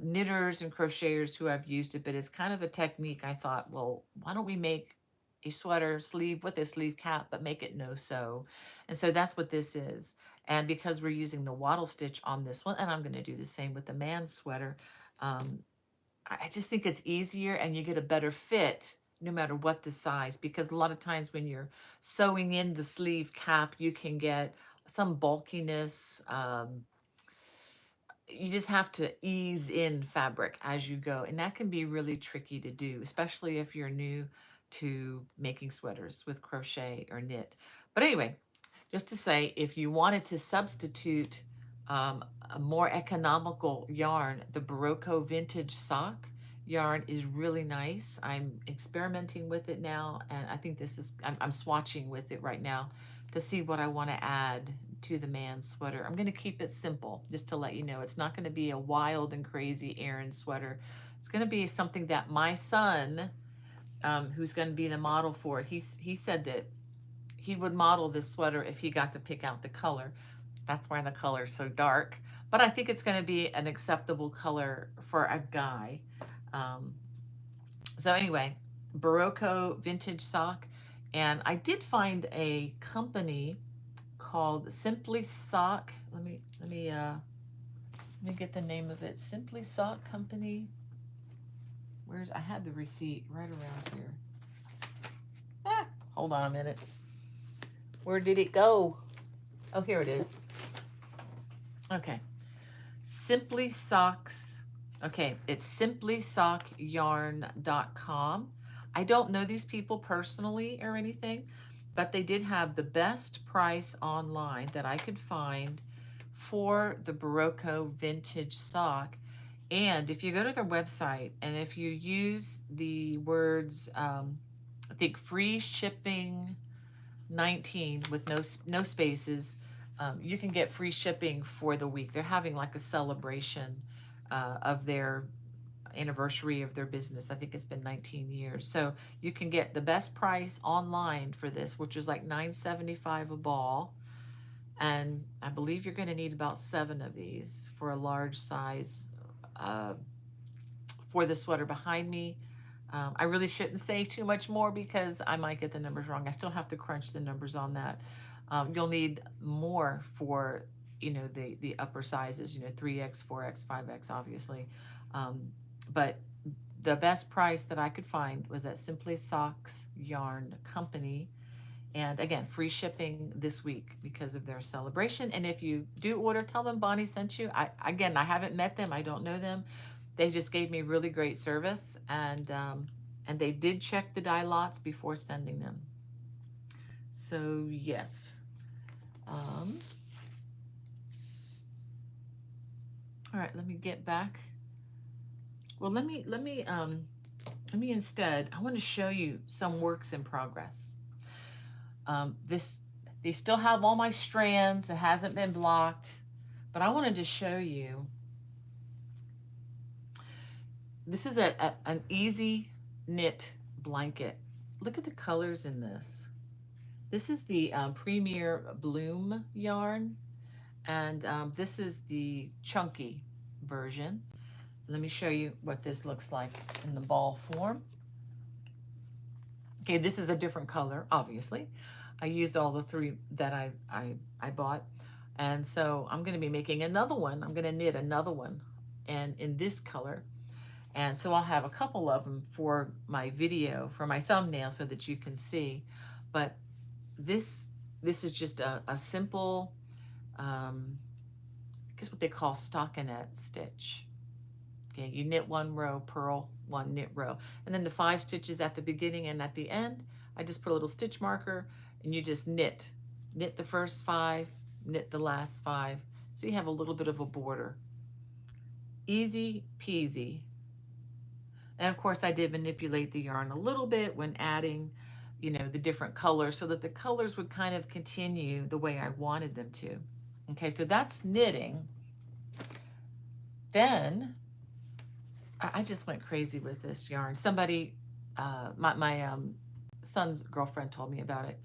knitters and crocheters who have used it, but it's kind of a technique. I thought, well, why don't we make a sweater sleeve with a sleeve cap, but make it no sew? And so that's what this is. And because we're using the wattle stitch on this one, and I'm going to do the same with the man's sweater, um, I just think it's easier and you get a better fit no matter what the size, because a lot of times when you're sewing in the sleeve cap, you can get some bulkiness. You just have to ease in fabric as you go, and that can be really tricky to do, especially if you're new to making sweaters with crochet or knit. But anyway, just to say, if you wanted to substitute a more economical yarn, the Barocco Vintage Sock yarn is really nice. I'm experimenting with it now, and I think I'm swatching with it right now to see what I want to add to the man's sweater. I'm going to keep it simple, just to let you know. It's not going to be a wild and crazy Aran sweater. It's going to be something that my son, who's going to be the model for it, he said that he would model this sweater if he got to pick out the color. That's why the color is so dark. But I think it's going to be an acceptable color for a guy. So anyway, Barocco Vintage Sock. And I did find a company called Simply Sock. Let me get the name of it. Simply Sock Company. I had the receipt right around here. Hold on a minute. Where did it go? Oh, here it is. Okay. Simply Socks. Okay, it's simplysockyarn.com. I don't know these people personally or anything, but they did have the best price online that I could find for the Barocco Vintage Sock. And if you go to their website and if you use the words, I think free shipping 19 with no spaces, you can get free shipping for the week. They're having like a celebration of their anniversary of their business. I think it's been 19 years. So you can get the best price online for this, which is like $9.75 a ball. And I believe you're going to need about 7 of these for a large size for the sweater behind me. I really shouldn't say too much more because I might get the numbers wrong. I still have to crunch the numbers on that. You'll need more for, the upper sizes, 3X, 4X, 5X, obviously. But the best price that I could find was at Simply Socks Yarn Company. And again, free shipping this week because of their celebration. And if you do order, tell them Bonnie sent you. I haven't met them. I don't know them. They just gave me really great service, and they did check the dye lots before sending them. So yes. All right, let me get back. Well, let me instead, I want to show you some works in progress. They still have all my strands. It hasn't been blocked, but I wanted to show you. This is an easy knit blanket. Look at the colors in this. This is the Premier Bloom yarn, and this is the chunky version. Let me show you what this looks like in the ball form. Okay, this is a different color, obviously. I used all the 3 that I bought. And so I'm going to be making another one. I'm going to knit another one and in this color. And so I'll have a couple of them for my video, for my thumbnail, so that you can see. But this this is just a simple, I guess what they call stockinette stitch. Okay, you knit one row, purl, one knit row. And then the 5 stitches at the beginning and at the end, I just put a little stitch marker and you just knit. Knit the first 5, knit the last 5. So you have a little bit of a border. Easy peasy. And of course I did manipulate the yarn a little bit when adding, you know, the different colors so that the colors would kind of continue the way I wanted them to. Okay, so that's knitting. Then I just went crazy with this yarn. Somebody, my son's girlfriend told me about it.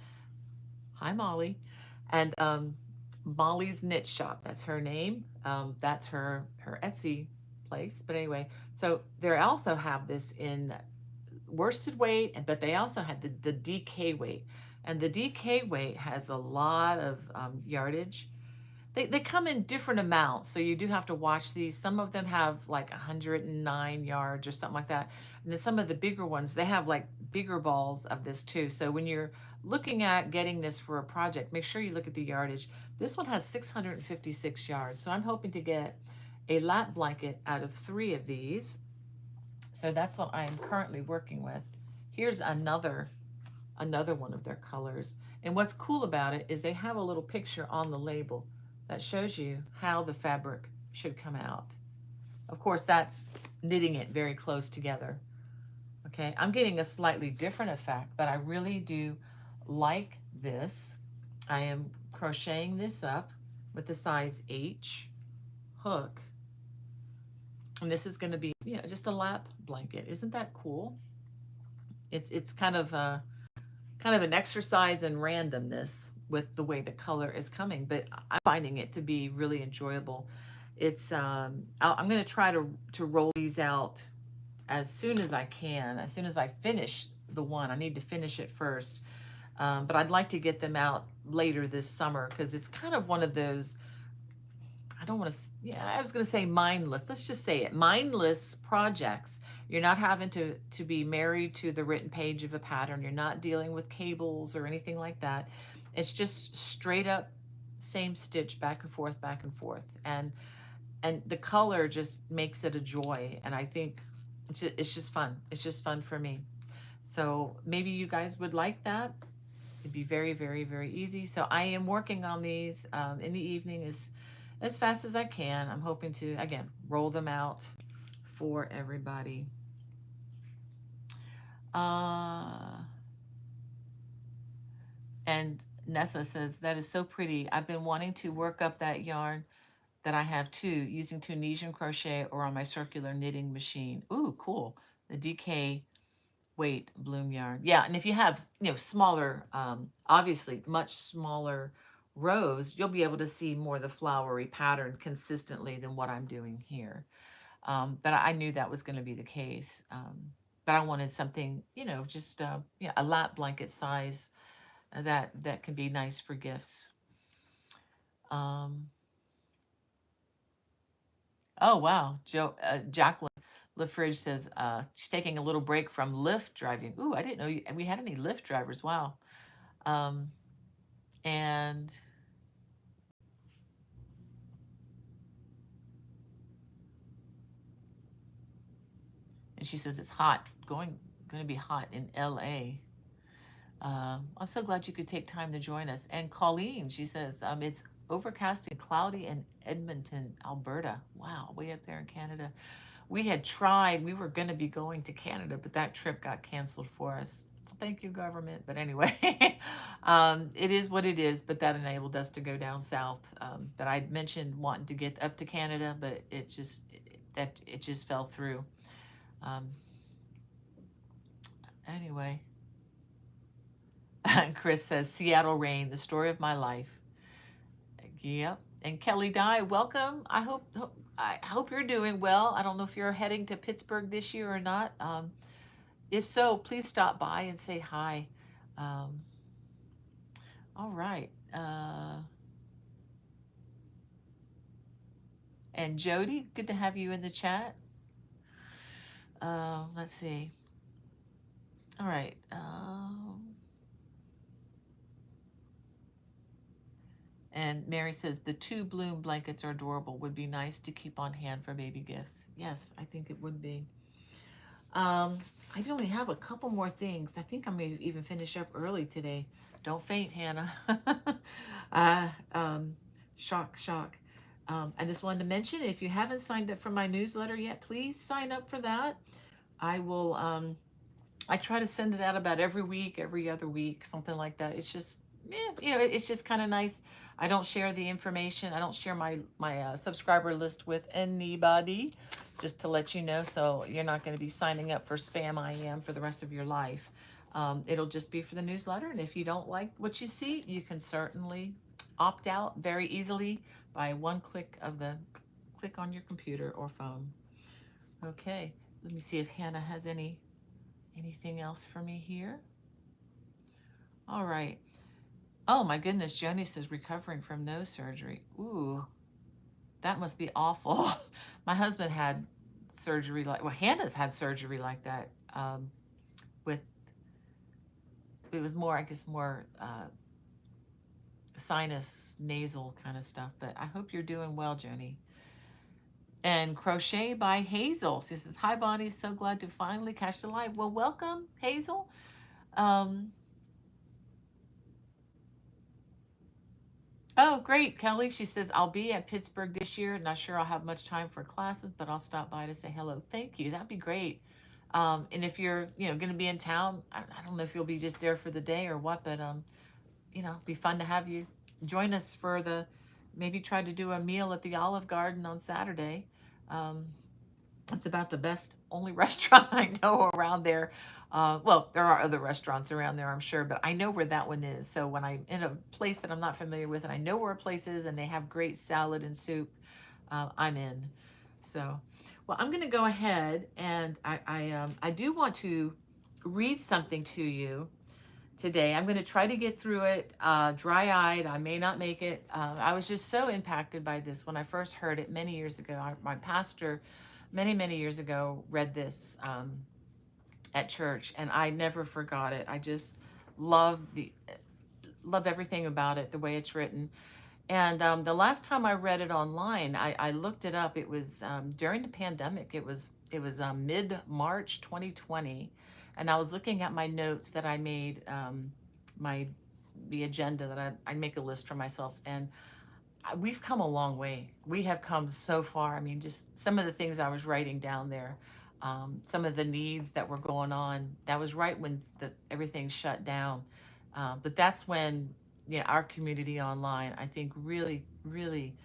Hi, Molly. And Molly's Knit Shop, that's her name. That's her Etsy place. But anyway, so they also have this in worsted weight, but they also had the DK weight. And the DK weight has a lot of yardage. They come in different amounts, so you do have to watch these. Some of them have like 109 yards or something like that. And then some of the bigger ones, they have like bigger balls of this too. So when you're looking at getting this for a project, make sure you look at the yardage. This one has 656 yards. So I'm hoping to get a lap blanket out of 3 of these. So that's what I am currently working with. Here's another one of their colors. And what's cool about it is they have a little picture on the label that shows you how the fabric should come out. Of course, that's knitting it very close together. Okay, I'm getting a slightly different effect, but I really do like this. I am crocheting this up with the size H hook. And this is going to be, you know, just a lap blanket. Isn't that cool? It's kind of an exercise in randomness with the way the color is coming, but I'm finding it to be really enjoyable. It's I'm going to try to roll these out as soon as I can, as soon as I finish the one. I need to finish it first, but I'd like to get them out later this summer because it's kind of one of those, I don't want to, yeah, I was going to say mindless. Let's just say it. Mindless projects. You're not having to be married to the written page of a pattern. You're not dealing with cables or anything like that. It's just straight up same stitch back and forth, back and forth. And the color just makes it a joy. And I think it's just fun. It's just fun for me. So maybe you guys would like that. It'd be very, very, very easy. So I am working on these in the evening as fast as I can. I'm hoping to, again, roll them out for everybody. And Nessa says, that is so pretty. I've been wanting to work up that yarn that I have too, using Tunisian crochet or on my circular knitting machine. Ooh, cool. The DK weight bloom yarn. Yeah, and if you have, you know, smaller, obviously much smaller rows, you'll be able to see more of the flowery pattern consistently than what I'm doing here. But I knew that was going to be the case. But I wanted something, you know, just yeah, a lap blanket size that can be nice for gifts. Oh wow, Jacqueline LaFridge says she's taking a little break from Lyft driving. Ooh, I didn't know we had any Lyft drivers. Wow. And she says it's hot, going to be hot in LA. I'm so glad you could take time to join us. And Colleen, she says it's overcast and cloudy in Edmonton, Alberta. Wow, way up there in Canada. We had tried, we were going to be going to Canada, but that trip got canceled for us. Thank you, government. But anyway, it is what it is, but that enabled us to go down south. But I mentioned wanting to get up to Canada, but it just fell through. Anyway, Chris says, Seattle rain, the story of my life. Yep. And Kelly Dye, welcome. I hope you're doing well. I don't know if you're heading to Pittsburgh this year or not. If so, please stop by and say hi. All right. And Jody, good to have you in the chat. Let's see. All right. And Mary says the 2 bloom blankets are adorable. Would be nice to keep on hand for baby gifts. Yes, I think it would be. Um, I only have a couple more things. I think I'm going to even finish up early today. Don't faint, Hannah. uh, um, shock, shock. I just wanted to mention, if you haven't signed up for my newsletter yet, please sign up for that. I will, I try to send it out about every week, every other week, something like that. It's just, it's just kind of nice. I don't share the information. I don't share my subscriber list with anybody, just to let you know. So you're not going to be signing up for spam IM for the rest of your life. It'll just be for the newsletter. And if you don't like what you see, you can certainly opt out very easily by one click on your computer or phone. Okay, let me see if Hannah has anything else for me here. All right. Oh my goodness, Joni says recovering from nose surgery. Ooh, that must be awful. My husband had surgery Hannah's had surgery like that. With it was more, I guess, more sinus, nasal kind of stuff. But I hope you're doing well, Joni. And Crochet by Hazel. She says, hi, Bonnie. So glad to finally catch the live. Well, welcome, Hazel. Oh, great, Kelly. She says, I'll be at Pittsburgh this year. Not sure I'll have much time for classes, but I'll stop by to say hello. Thank you. That'd be great. And if you're, going to be in town, I don't know if you'll be just there for the day or what, but, be fun to have you join us for maybe try to do a meal at the Olive Garden on Saturday. It's about the best only restaurant I know around there. Well, there are other restaurants around there, I'm sure, but I know where that one is. So when I'm in a place that I'm not familiar with and I know where a place is and they have great salad and soup, I'm in. So, well, I'm going to go ahead and I do want to read something to you today. I'm going to try to get through it dry-eyed. I may not make it. I was just so impacted by this when I first heard it many years ago. My pastor many years ago read this at church, and I never forgot it. I just love everything about it, the way it's written. And the last time I read it online, I looked it up. It was during the pandemic. It was mid-March 2020, and I was looking at my notes that I made, the agenda that I make a list for myself, and we've come a long way. We have come so far. I mean, just some of the things I was writing down there, some of the needs that were going on. That was right when everything shut down. But that's when, our community online, I think, really, really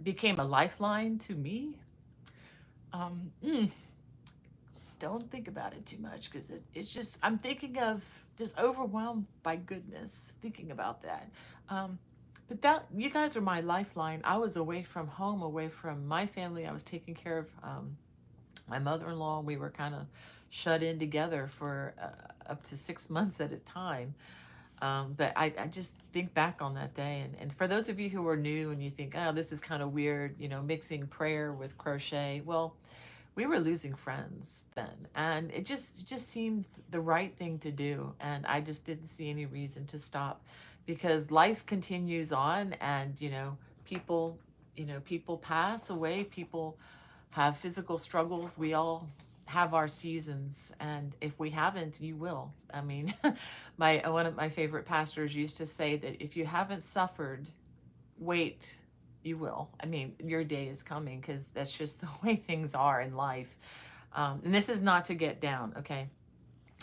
became a lifeline to me. Don't think about it too much, because it's just, I'm thinking of just overwhelmed by goodness, thinking about that. But you guys are my lifeline. I was away from home, away from my family. I was taking care of my mother-in-law, and we were kind of shut in together for up to 6 months at a time. But I just think back on that day. And for those of you who are new and you think, oh, this is kind of weird, mixing prayer with crochet. Well, we were losing friends then, and it just seemed the right thing to do. And I just didn't see any reason to stop, because life continues on, and, people, people pass away, people have physical struggles. We all have our seasons, and if we haven't, you will. I mean, one of my favorite pastors used to say that if you haven't suffered, wait, you will. I mean, your day is coming, because that's just the way things are in life. And this is not to get down, okay?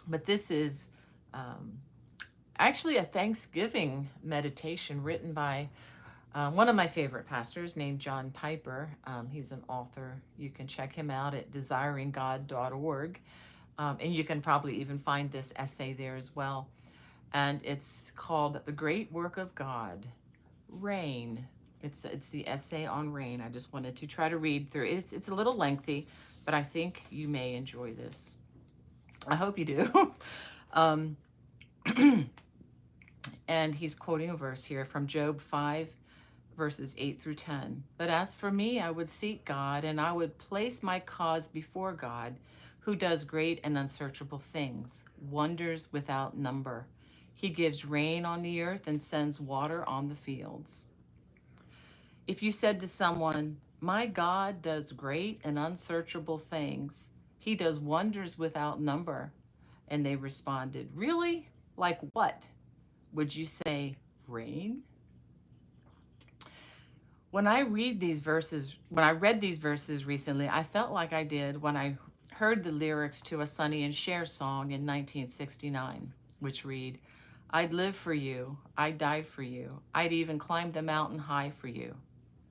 But this is actually a Thanksgiving meditation written by one of my favorite pastors named John Piper. He's an author. You can check him out at desiringgod.org. And you can probably even find this essay there as well. And it's called The Great Work of God, Rain. It's the essay on rain. I just wanted to try to read through it. It's a little lengthy, but I think you may enjoy this. I hope you do. And he's quoting a verse here from Job 5, verses 8 through 10. But as for me, I would seek God, and I would place my cause before God, who does great and unsearchable things, wonders without number. He gives rain on the earth and sends water on the fields. If you said to someone, "My God does great and unsearchable things, He does wonders without number," and they responded, "Really? Like what?" Would you say, "Rain"? When I read these verses recently, I felt like I did when I heard the lyrics to a Sonny and Cher song in 1969, which read, "I'd live for you, I'd die for you, I'd even climb the mountain high for you."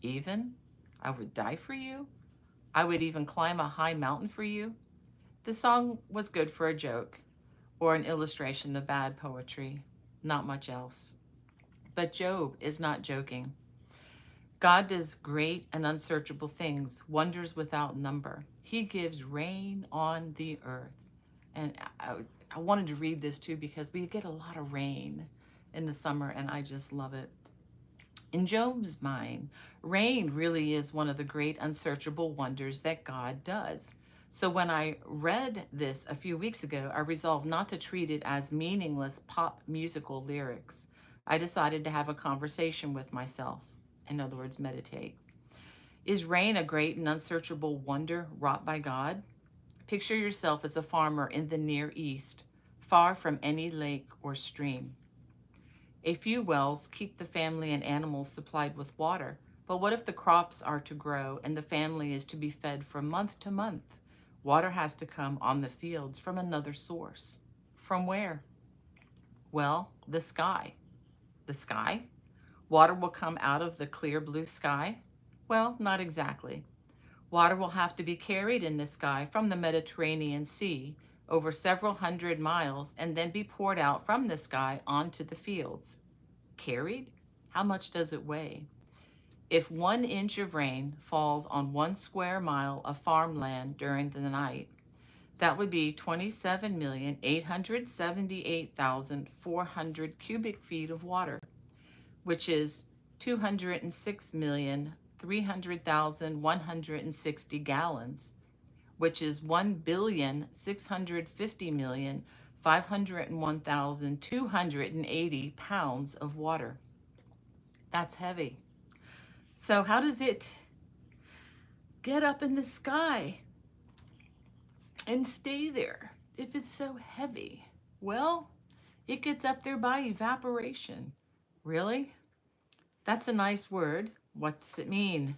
Even? I would die for you? I would even climb a high mountain for you? The song was good for a joke or an illustration of bad poetry, not much else. But Job is not joking. God does great and unsearchable things, wonders without number. He gives rain on the earth. And I wanted to read this too because we get a lot of rain in the summer and I just love it. In Job's mind, rain really is one of the great unsearchable wonders that God does. So when I read this a few weeks ago, I resolved not to treat it as meaningless pop musical lyrics. I decided to have a conversation with myself. In other words, meditate. Is rain a great and unsearchable wonder wrought by God? Picture yourself as a farmer in the Near East, far from any lake or stream. A few wells keep the family and animals supplied with water, but what if the crops are to grow and the family is to be fed from month to month? Water has to come on the fields from another source. From where? Well, the sky. The sky? Water will come out of the clear blue sky? Well, not exactly. Water will have to be carried in the sky from the Mediterranean Sea over several hundred miles and then be poured out from the sky onto the fields. Carried? How much does it weigh? If 1 inch of rain falls on 1 square mile of farmland during the night, that would be 27,878,400 cubic feet of water, which is 206,300,160 gallons, which is 1,650,501,280 pounds of water. That's heavy. So how does it get up in the sky and stay there if it's so heavy? Well, it gets up there by evaporation. Really? That's a nice word. What does it mean?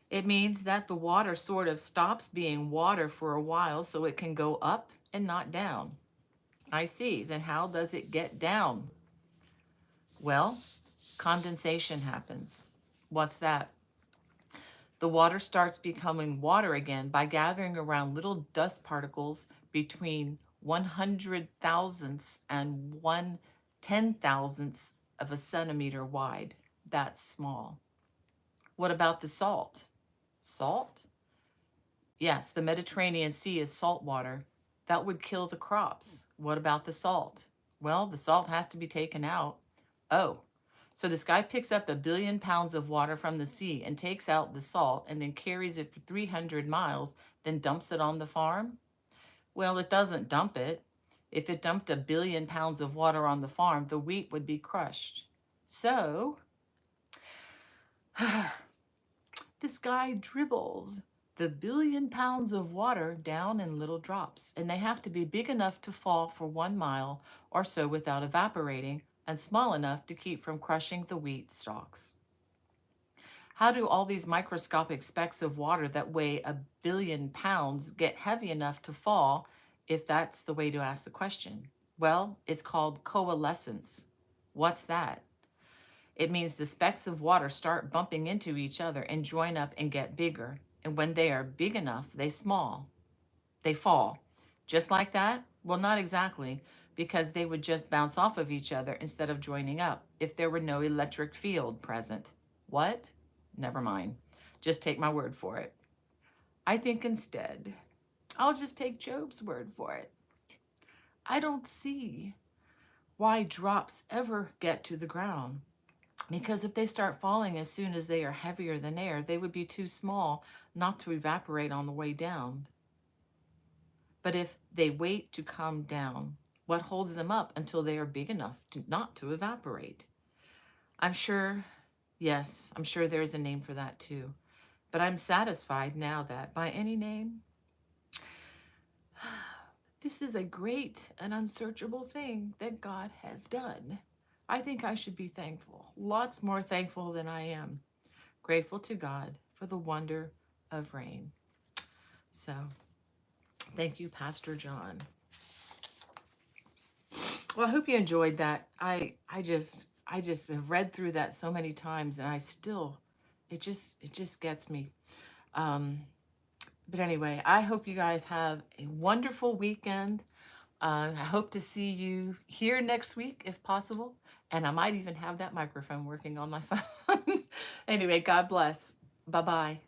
It means that the water sort of stops being water for a while so it can go up and not down. I see. Then how does it get down? Well, condensation happens. What's that? The water starts becoming water again by gathering around little dust particles between 100 thousandths and 1/10,000th of a centimeter wide. That's small. What about the salt? Salt? Yes, the Mediterranean Sea is salt water. That would kill the crops. What about the salt? Well, the salt has to be taken out. Oh, so this guy picks up 1 billion pounds of water from the sea and takes out the salt and then carries it for 300 miles, then dumps it on the farm? Well, it doesn't dump it. If it dumped 1 billion pounds of water on the farm, the wheat would be crushed. So, this guy dribbles the 1 billion pounds of water down in little drops, and they have to be big enough to fall for 1 mile or so without evaporating, and small enough to keep from crushing the wheat stalks. How do all these microscopic specks of water that weigh 1 billion pounds get heavy enough to fall, if that's the way to ask the question? Well, it's called coalescence. What's that? It means the specks of water start bumping into each other and join up and get bigger. And when they are big enough, they fall. Just like that? Well, not exactly, because they would just bounce off of each other instead of joining up if there were no electric field present. What? Never mind. Just take my word for it. I think instead, I'll just take Job's word for it. I don't see why drops ever get to the ground. Because if they start falling as soon as they are heavier than air, they would be too small not to evaporate on the way down. But if they wait to come down, What holds them up until they are big enough to not to evaporate? I'm sure, yes, I'm sure there's a name for that too. But I'm satisfied now that by any name, this is a great and unsearchable thing that God has done. I think I should be thankful, lots more thankful than I am. Grateful to God for the wonder of rain. So, thank you, Pastor John. Well, I hope you enjoyed that. I just have read through that so many times, and I still, it just gets me. Um, but anyway, I hope you guys have a wonderful weekend. I hope to see you here next week if possible, and I might even have that microphone working on my phone. Anyway, God bless. Bye bye.